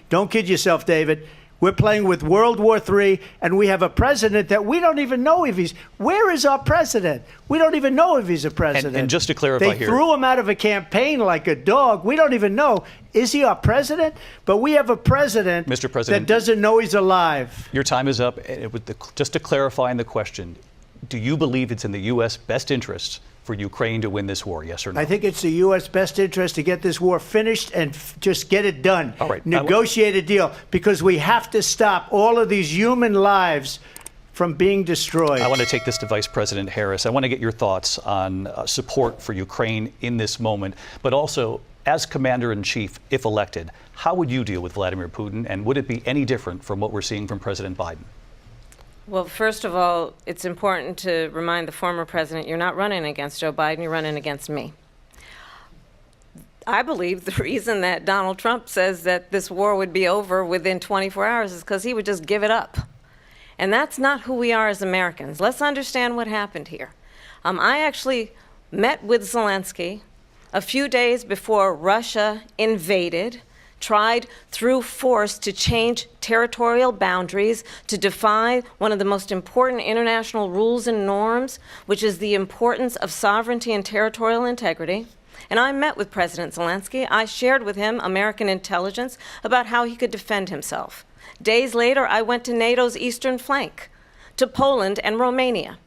Don't kid yourself, David. We're playing with World War III, and we have a president that we don't even know if he's... Where is our president? We don't even know if he's a president. And just to clarify they threw him out of a campaign like a dog. We don't even know. Is he our president? But we have a president, Mr. President, that doesn't know he's alive. Your time is up. Just to clarify in the question, do you believe it's in the U.S. best interests for Ukraine to win this war, yes or no? I think it's the U.S. best interest to get this war finished and just get it done. All right. Negotiate a deal, because we have to stop all of these human lives from being destroyed. I want to take this to Vice President Harris. I want to get your thoughts on support for Ukraine in this moment, but also, as Commander-in-Chief, if elected, how would you deal with Vladimir Putin, and would it be any different from what we're seeing from President Biden? Well, first of all, it's important to remind the former president you're not running against Joe Biden, you're running against me. I believe the reason that Donald Trump says that this war would be over within 24 hours is because he would just give it up. And that's not who we are as Americans. Let's understand what happened here. I actually met with Zelensky a few days before Russia invaded, tried through force to change territorial boundaries, to defy one of the most important international rules and norms, which is the importance of sovereignty and territorial integrity. And I met with President Zelensky. I shared with him American intelligence about how he could defend himself. Days later, I went to NATO's eastern flank, to Poland and Romania.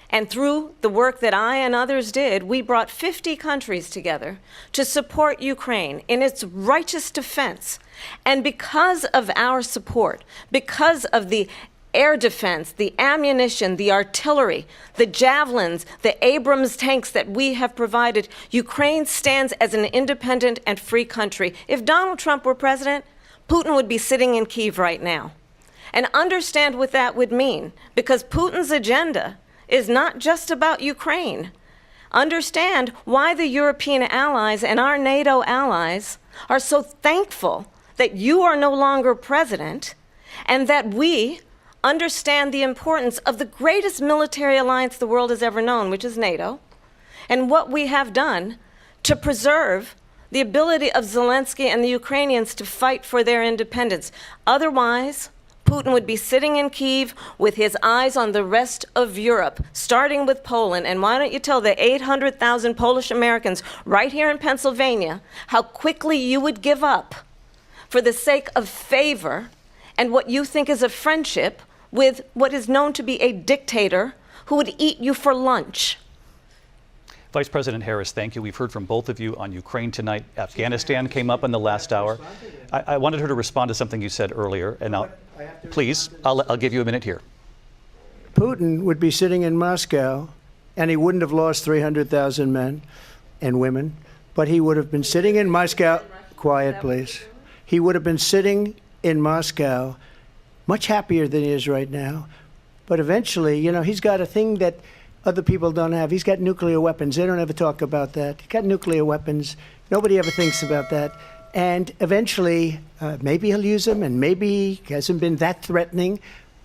And through the work that I and others did, we brought 50 countries together to support Ukraine in its righteous defense. And because of our support, because of the air defense, the ammunition, the artillery, the javelins, the Abrams tanks that we have provided, Ukraine stands as an independent and free country. If Donald Trump were president, Putin would be sitting in Kyiv right now. And understand what that would mean, because Putin's agenda is not just about Ukraine. Understand why the European allies and our NATO allies are so thankful that you are no longer president, and that we understand the importance of the greatest military alliance the world has ever known, which is NATO, and what we have done to preserve the ability of Zelensky and the Ukrainians to fight for their independence. Otherwise, Putin would be sitting in Kyiv with his eyes on the rest of Europe, starting with Poland. And why don't you tell the 800,000 Polish Americans right here in Pennsylvania how quickly you would give up for the sake of favor and what you think is a friendship with what is known to be a dictator who would eat you for lunch. Vice President Harris, thank you. We've heard from both of you on Ukraine tonight. Afghanistan came up in the last hour. I wanted her to respond to something you said earlier, and please, I'll give you a minute here. Putin would be sitting in Moscow, and he wouldn't have lost 300,000 men and women, but he would have been sitting in Moscow. Quiet, please. He would have been sitting in Moscow, much happier than he is right now. But eventually, you know, he's got a thing that other people don't have. He's got nuclear weapons. They don't ever talk about that. He's got nuclear weapons. Nobody ever thinks about that. And eventually, maybe he'll use them, and maybe he hasn't been that threatening,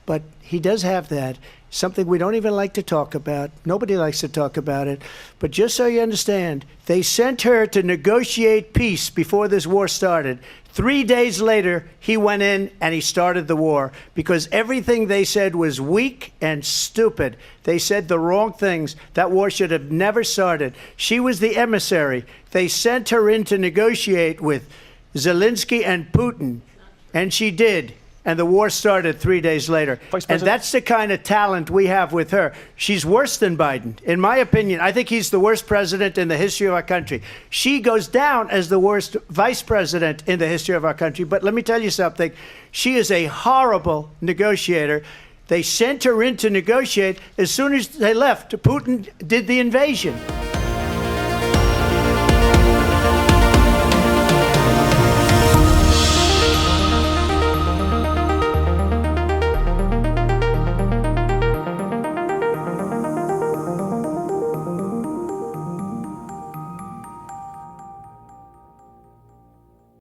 but he does have that. Something we don't even like to talk about. Nobody likes to talk about it. But just so you understand, they sent her to negotiate peace before this war started. 3 days later, he went in and he started the war because everything they said was weak and stupid. They said the wrong things. That war should have never started. She was the emissary. They sent her in to negotiate with Zelensky and Putin, and she did. And the war started 3 days later. And that's the kind of talent we have with her. She's worse than Biden. In my opinion, I think he's the worst president in the history of our country. She goes down as the worst vice president in the history of our country. But let me tell you something. She is a horrible negotiator. They sent her in to negotiate. As soon as they left, Putin did the invasion.